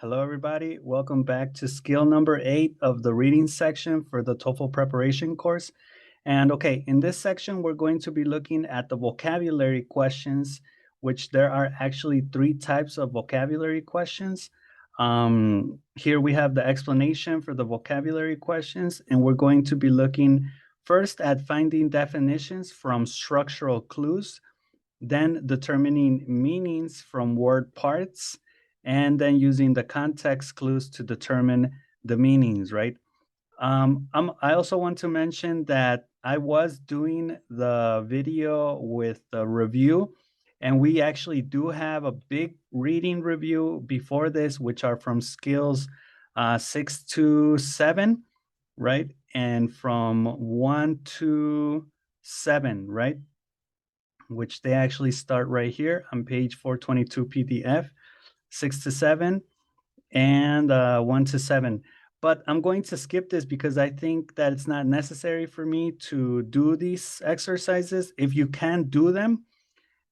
Hello, everybody. Welcome back to skill number 8 of the reading section for the TOEFL preparation course. And okay, in this section, we're going to be looking at the vocabulary questions, which there are actually 3 types of vocabulary questions. Here we have the explanation for the vocabulary questions, and we're going to be looking first at finding definitions from structural clues, then determining meanings from word parts, and then using the context clues to determine the meanings, right? I also want to mention that I was doing the video with the review, and we actually do have a big reading review before this, which are from skills 6 to 7, right? And from 1 to 7, right? Which they actually start right here on page 422 PDF, 6 to 7, and 1 to 7. But I'm going to skip this because I think that it's not necessary for me to do these exercises. If you can do them,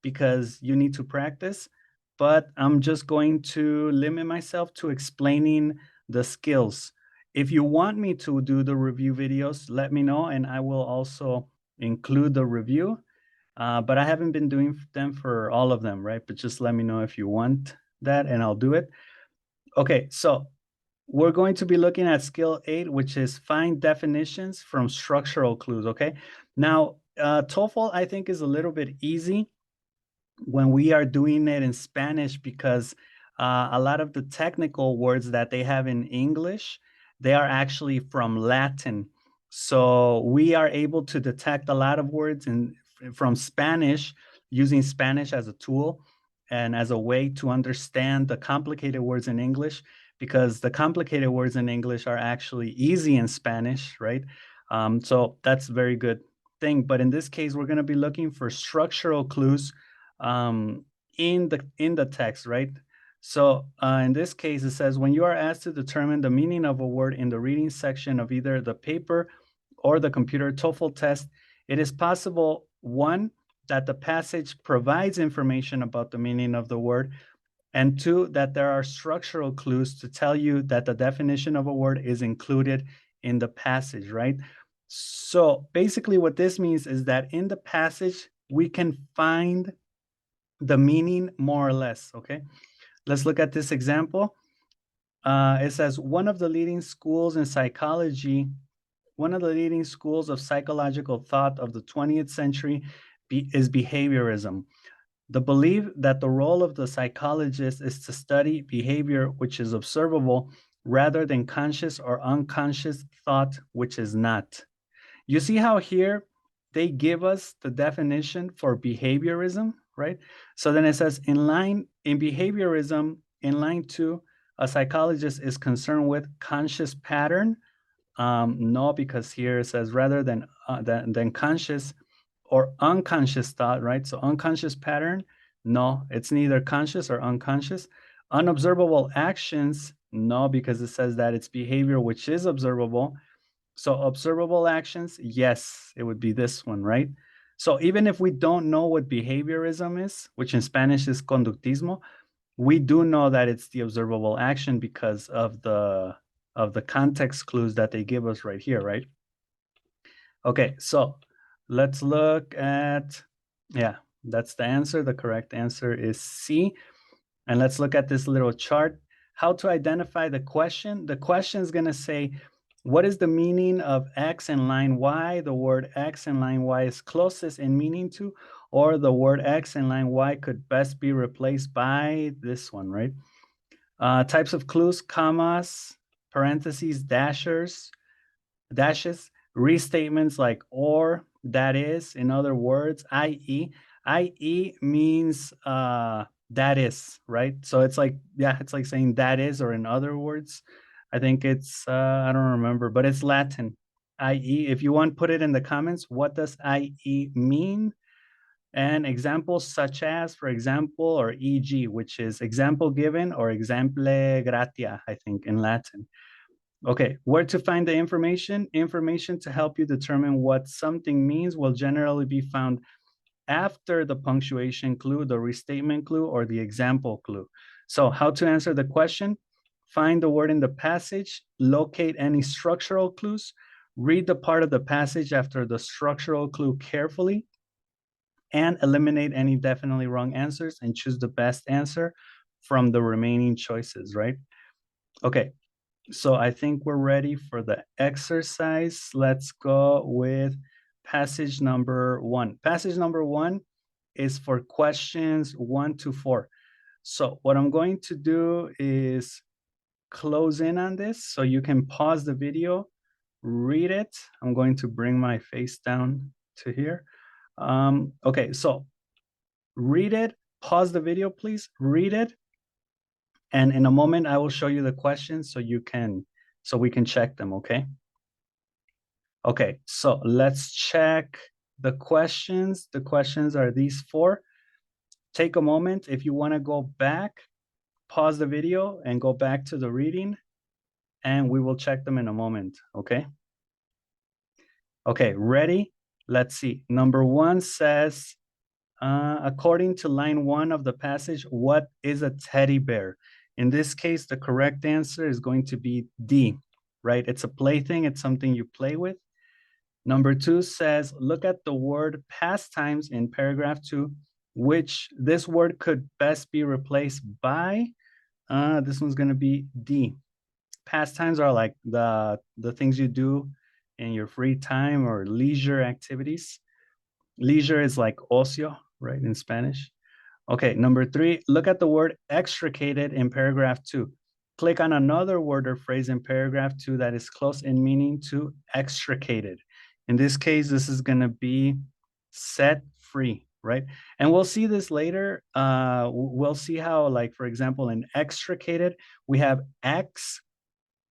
because you need to practice, but I'm just going to limit myself to explaining the skills. If you want me to do the review videos, let me know, and I will also include the review. But I haven't been doing them for all of them, right? But just let me know if you want that and I'll do it. Okay, so we're going to be looking at skill 8, which is find definitions from structural clues, okay? Now, TOEFL, I think, is a little bit easy when we are doing it in Spanish because a lot of the technical words that they have in English, they are actually from Latin. So we are able to detect a lot of words from Spanish using Spanish as a tool and as a way to understand the complicated words in English, because the complicated words in English are actually easy in Spanish, right? So that's a very good thing. But in this case, we're going to be looking for structural clues in the text, right? So in this case, it says when you are asked to determine the meaning of a word in the reading section of either the paper or the computer TOEFL test, it is possible, one, that the passage provides information about the meaning of the word, and two, that there are structural clues to tell you that the definition of a word is included in the passage, right? So basically what this means is that in the passage, we can find the meaning more or less, okay? Let's look at this example. It says one of the leading schools in psychology, one of the leading schools of psychological thought of the 20th century is behaviorism. The belief that the role of the psychologist is to study behavior which is observable rather than conscious or unconscious thought which is not. You see how here they give us the definition for behaviorism, right? So then it says in behaviorism, in line 2, a psychologist is concerned with conscious pattern. No, because here it says rather than conscious or unconscious thought, right? So unconscious pattern, no, it's neither conscious or unconscious. Unobservable actions, no, because it says that it's behavior which is observable. So observable actions, yes, it would be this one, right? So even if we don't know what behaviorism is, which in Spanish is conductismo, we do know that it's the observable action because of the context clues that they give us right here, right? Okay, so let's look at, yeah, that's the answer. The correct answer is C. And let's look at this little chart. How to identify the question. The question is going to say, what is the meaning of X in line Y? The word X in line Y is closest in meaning to, or the word X in line Y could best be replaced by this one, right? Types of clues, commas, parentheses, dashes, restatements like or, that is, in other words, i.e. I.e. means that is, right? So it's like, yeah, it's like saying that is, or in other words. I think it's, I don't remember, but it's Latin. I.e. If you want, put it in the comments. What does I.e. mean? And examples such as, for example, or e.g., which is example given, or exemple gratia, I think, in Latin. Okay, where to find the information? Information to help you determine what something means will generally be found after the punctuation clue, the restatement clue, or the example clue. So how to answer the question? find the word in the passage, locate any structural clues, read the part of the passage after the structural clue carefully, and eliminate any definitely wrong answers and choose the best answer from the remaining choices, right? Okay, so I think we're ready for the exercise. Let's go with passage number 1. Passage number 1 is for questions 1 to 4. So what I'm going to do is close in on this so you can pause the video, read it. I'm going to bring my face down to here. Okay, so read it, pause the video, please, read it. And in a moment, I will show you the questions so we can check them, okay? Okay, so let's check the questions. The questions are these 4. Take a moment. If you want to go back, pause the video and go back to the reading, and we will check them in a moment, okay? Okay, ready? Let's see. Number 1 says, according to line 1 of the passage, what is a teddy bear? In this case, the correct answer is going to be D, right? It's a plaything. It's something you play with. Number 2 says, look at the word pastimes in paragraph 2, which this word could best be replaced by, this one's going to be D. Pastimes are like the things you do in your free time or leisure activities. Leisure is like ocio, right, in Spanish. Okay, number 3, look at the word extricated in paragraph 2. Click on another word or phrase in paragraph 2 that is close in meaning to extricated. In this case, this is going to be set free, right? And we'll see this later. We'll see how, like, for example, in extricated, we have X,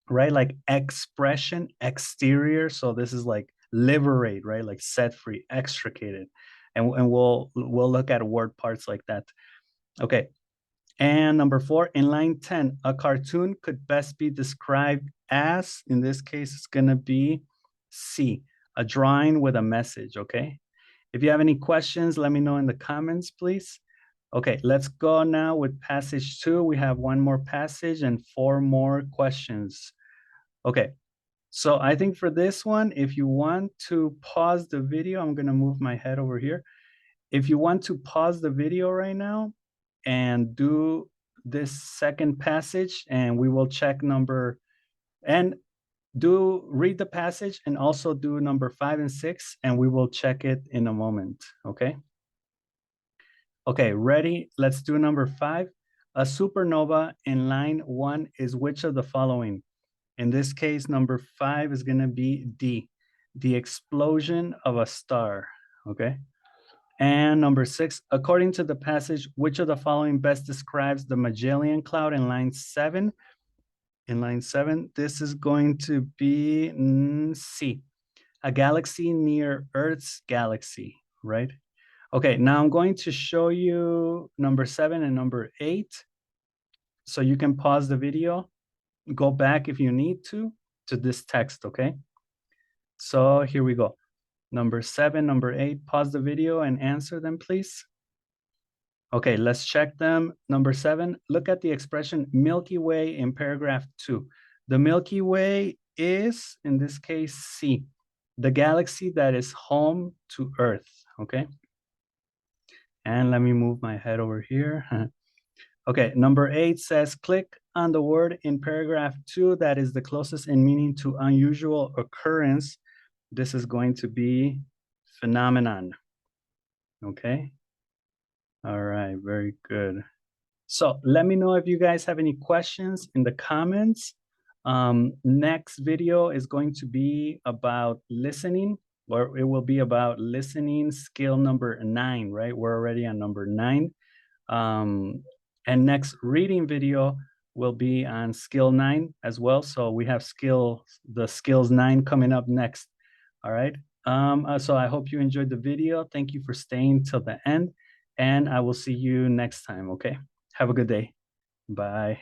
right? Like expression, exterior. So this is like liberate, right? Like set free, extricated. And we'll look at word parts like that. Okay. And number 4, in line 10, a cartoon could best be described as, in this case, it's going to be C, a drawing with a message, okay? If you have any questions, let me know in the comments, please. Okay, let's go now with passage 2. We have 1 more passage and 4 more questions. Okay, so I think for this one, if you want to pause the video, I'm going to move my head over here. If you want to pause the video right now and do this second passage, and we will check read the passage and also do number 5 and 6, and we will check it in a moment, okay? Okay, ready? Let's do number 5. A supernova in line 1 is which of the following? In this case, number 5 is going to be D, the explosion of a star, okay? And number 6, according to the passage, which of the following best describes the Magellan Cloud in line 7? In line 7, this is going to be C, a galaxy near Earth's galaxy, right? Okay, now I'm going to show you number 7 and number 8. So you can pause the video, go back if you need to this text, okay? So here we go. Number 7, number 8, pause the video and answer them, please. Okay, let's check them. Number 7, look at the expression Milky Way in paragraph 2. The Milky Way is, in this case, C, the galaxy that is home to Earth, okay? And let me move my head over here. Okay, number 8 says, click on the word in paragraph 2 that is the closest in meaning to unusual occurrence. This is going to be phenomenon, okay? All right, very good. So let me know if you guys have any questions in the comments. Next video is going to be about listening, or it will be about listening skill number 9, right? We're already on number 9. And next reading video will be on skill 9 as well. So we have the skills 9 coming up next. All right. So I hope you enjoyed the video. Thank you for staying till the end, and I will see you next time. Okay. Have a good day. Bye.